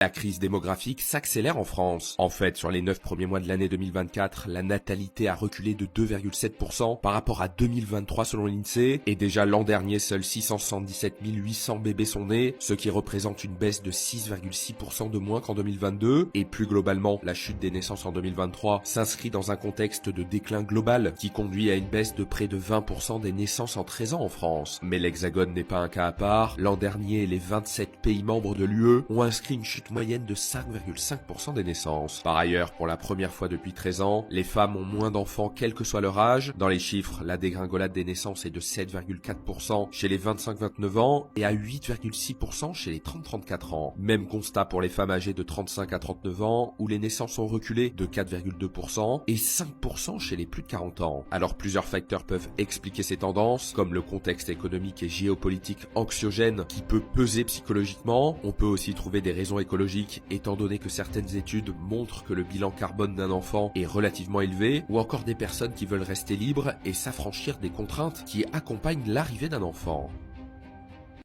La crise démographique s'accélère en France. En fait, sur les 9 premiers mois de l'année 2024, la natalité a reculé de 2,7% par rapport à 2023 selon l'INSEE, et déjà l'an dernier, seuls 677 800 bébés sont nés, ce qui représente une baisse de 6,6% de moins qu'en 2022, et plus globalement, la chute des naissances en 2023 s'inscrit dans un contexte de déclin global qui conduit à une baisse de près de 20% des naissances en 13 ans en France. Mais l'Hexagone n'est pas un cas à part. L'an dernier, les 27 pays membres de l'UE ont inscrit une chute moyenne de 5,5% des naissances. Par ailleurs, pour la première fois depuis 13 ans, les femmes ont moins d'enfants quel que soit leur âge. Dans les chiffres, la dégringolade des naissances est de 7,4% chez les 25-29 ans et à 8,6% chez les 30-34 ans. Même constat pour les femmes âgées de 35 à 39 ans, où les naissances ont reculé de 4,2% et 5% chez les plus de 40 ans. Alors plusieurs facteurs peuvent expliquer ces tendances, comme le contexte économique et géopolitique anxiogène qui peut peser psychologiquement. On peut aussi trouver des raisons écologiques, étant donné que certaines études montrent que le bilan carbone d'un enfant est relativement élevé, ou encore des personnes qui veulent rester libres et s'affranchir des contraintes qui accompagnent l'arrivée d'un enfant.